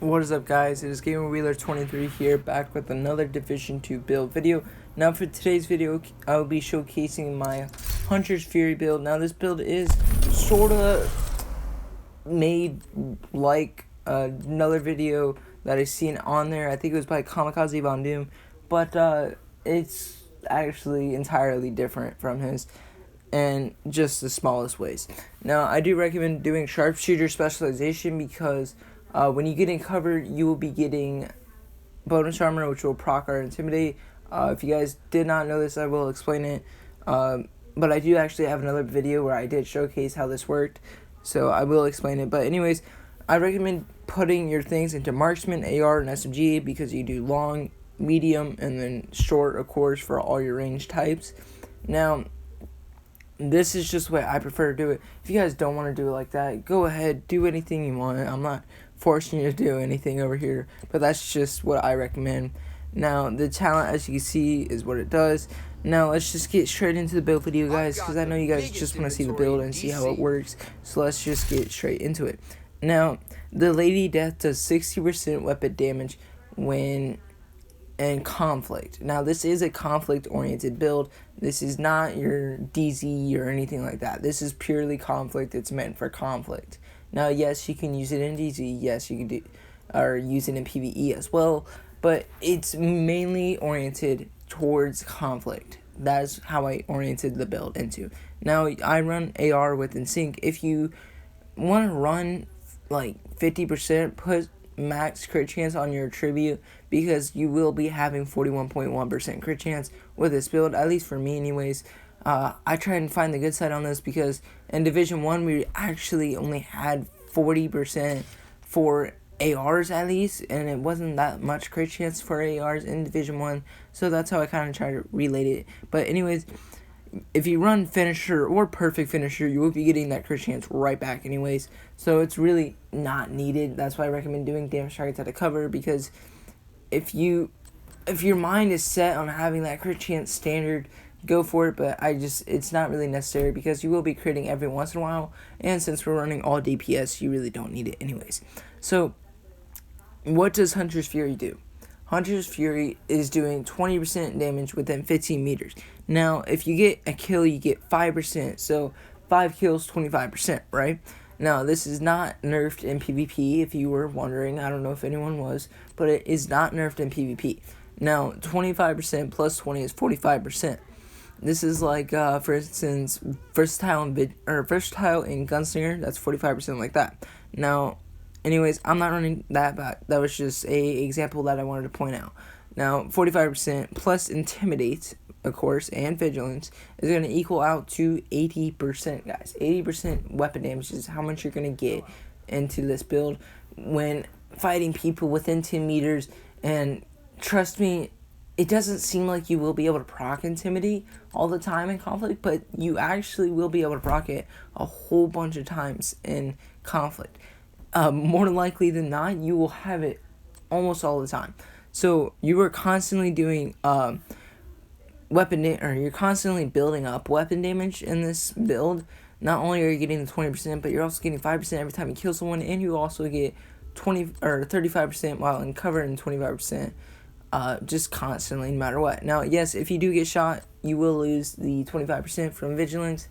What is up, guys? It is GamerWheeler23 here, back with another Division 2 build video. Now for today's video, I will be showcasing my Hunter's Fury build. Now this build is sorta made like another video that I seen on there. I think it was by Kamikaze Von Doom, but it's actually entirely different from his, and just the smallest ways. Now I do recommend doing sharpshooter specialization because when you get in cover, you will be getting bonus armor, which will proc or intimidate. If you guys did not know this, I will explain it. But I do actually have another video where I did showcase how this worked, so I will explain it. But anyways, I recommend putting your things into marksman, AR, and SMG because you do long, medium, and then short, of course, for all your range types. Now, this is just the way I prefer to do it. If you guys don't want to do it like that, go ahead, do anything you want. I'm not forcing you to do anything over here, but that's just what I recommend. Now, the talent, as you can see, is what it does. Now, let's just get straight into the build video, guys, because I know you guys just want to see the build and see how it works. So let's just get straight into it. Now, the Lady Death does 60% weapon damage when in conflict. Now, this is a conflict-oriented build. This is not your DZ or anything like that. This is purely conflict. It's meant for conflict. Now, yes, you can use it in DZ. Yes, you can use it in PvE as well. But it's mainly oriented towards conflict. That's how I oriented the build into. Now, I run AR with InSync. If you want to run like 50%, put max crit chance on your tribute, because you will be having 41.1% crit chance with this build, at least for me anyways. I try and find the good side on this because in Division 1 we actually only had 40% for ARs at least, and it wasn't that much crit chance for ARs in Division 1, so that's how I kind of try to relate it. But anyways, if you run Finisher or Perfect Finisher, you will be getting that crit chance right back anyways, so it's really not needed. That's why I recommend doing damage targets out of cover, because if your mind is set on having that crit chance standard, go for it, but it's not really necessary because you will be critting every once in a while, and since we're running all DPS, you really don't need it anyways. So, what does Hunter's Fury do? Hunter's Fury is doing 20% damage within 15 meters. Now, if you get a kill, you get 5%, so 5 kills, 25%, right? Now, this is not nerfed in PvP, if you were wondering. I don't know if anyone was, but it is not nerfed in PvP. Now, 25% plus 20 is 45%. This is like, for instance, versatile in Gunslinger, that's 45% like that. Now, anyways, I'm not running that bad. That was just a example that I wanted to point out. Now, 45% plus Intimidate, of course, and Vigilance is going to equal out to 80%, guys. 80% weapon damage is how much you're going to get into this build when fighting people within 10 meters. And trust me, it doesn't seem like you will be able to proc Intimidate all the time in conflict, but you actually will be able to proc it a whole bunch of times in conflict. More likely than not, you will have it almost all the time. So you are constantly doing you're constantly building up weapon damage in this build. Not only are you getting the 20%, but you're also getting 5% every time you kill someone, and you also get 20 or 35% while in cover and 25%. Just constantly, no matter what. Now, yes, if you do get shot, you will lose the 25% from Vigilance,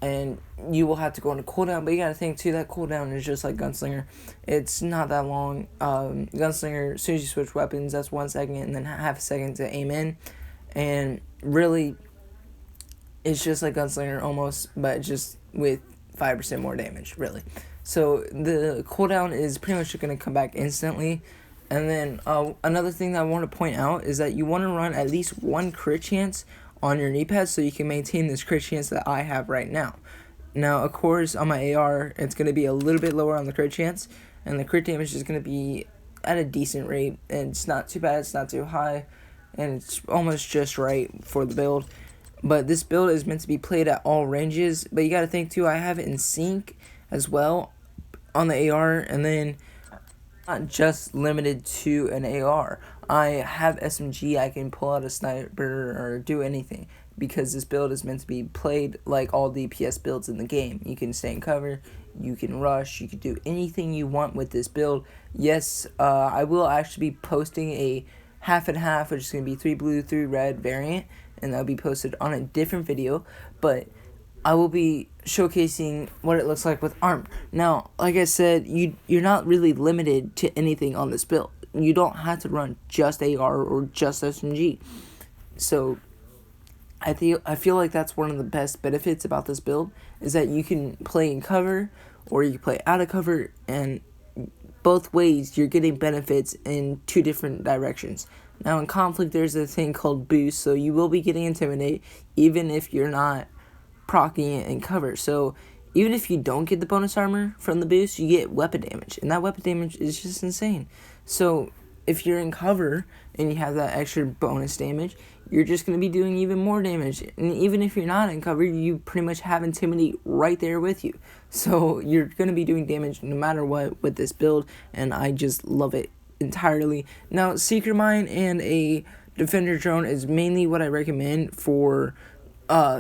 and you will have to go into cooldown, but you gotta think too, that cooldown is just like Gunslinger. It's not that long. Gunslinger, as soon as you switch weapons, that's 1 second, and then half a second to aim in, and really, it's just like Gunslinger almost, but just with 5% more damage, really. So, the cooldown is pretty much gonna come back instantly. And then, another thing that I want to point out is that you want to run at least 1 crit chance on your knee pads so you can maintain this crit chance that I have right now. Now, of course, on my AR, it's going to be a little bit lower on the crit chance, and the crit damage is going to be at a decent rate, and it's not too bad, it's not too high, and it's almost just right for the build. But this build is meant to be played at all ranges, but you got to think too, I have it in sync as well on the AR, and then not just limited to an AR. I have SMG, I can pull out a sniper or do anything, because this build is meant to be played like all DPS builds in the game. You can stay in cover, you can rush, you can do anything you want with this build. Yes, I will actually be posting a half and half, which is going to be 3 blue, 3 red variant, and that'll be posted on a different video, but I will be showcasing what it looks like with armor. Now, like I said, you're not really limited to anything on this build. You don't have to run just AR or just SMG. So I feel like that's one of the best benefits about this build, is that you can play in cover or you can play out of cover, and both ways you're getting benefits in 2 different directions. Now in Conflict there's a thing called boost, so you will be getting Intimidate even if you're not proccing it in cover. So even if you don't get the bonus armor from the boost, you get weapon damage, and that weapon damage is just insane. So if you're in cover and you have that extra bonus damage, you're just going to be doing even more damage. And even if you're not in cover, you pretty much have Intimidate right there with you. So you're going to be doing damage no matter what with this build, and I just love it entirely. Now, Seeker Mine and a Defender Drone is mainly what I recommend for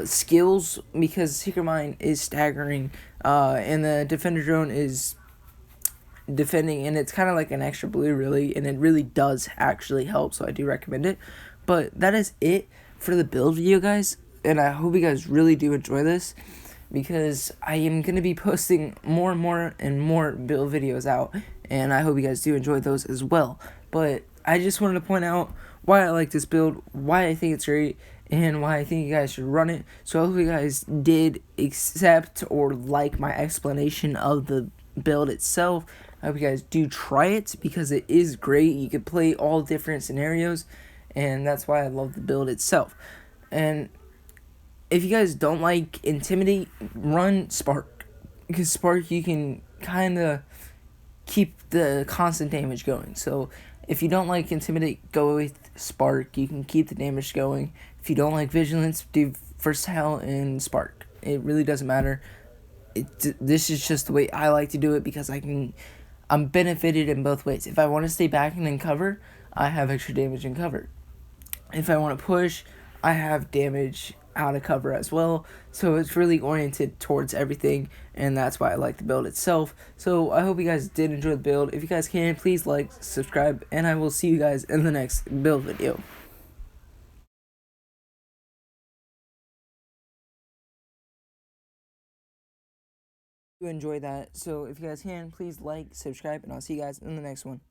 skills, because Seeker Mine is staggering, and the Defender Drone is defending, and it's kind of like an extra blue really, and it really does actually help, so I do recommend it. But that is it for the build video, guys, and I hope you guys really do enjoy this, because I am going to be posting more and more build videos out, and I hope you guys do enjoy those as well. But I just wanted to point out why I like this build, why I think it's great, and why I think you guys should run it. So I hope you guys did accept or like my explanation of the build itself. I hope you guys do try it, because it is great. You can play all different scenarios, and that's why I love the build itself. And if you guys don't like Intimidate, run Spark, because Spark, you can kind of keep the constant damage going. So if you don't like Intimidate, go with Spark. You can keep the damage going. If you don't like Vigilance, do Versatile and Spark. It really doesn't matter. This is just the way I like to do it, because I'm benefited in both ways. If I want to stay back and in cover, I have extra damage in cover. If I want to push, I have damage out of cover as well. So it's really oriented towards everything, and that's why I like the build itself. So I hope you guys did enjoy the build. If you guys can, please like, subscribe, and I will see you guys in the next build video. You enjoy that. So if you guys can, please like, subscribe, and I'll see you guys in the next one.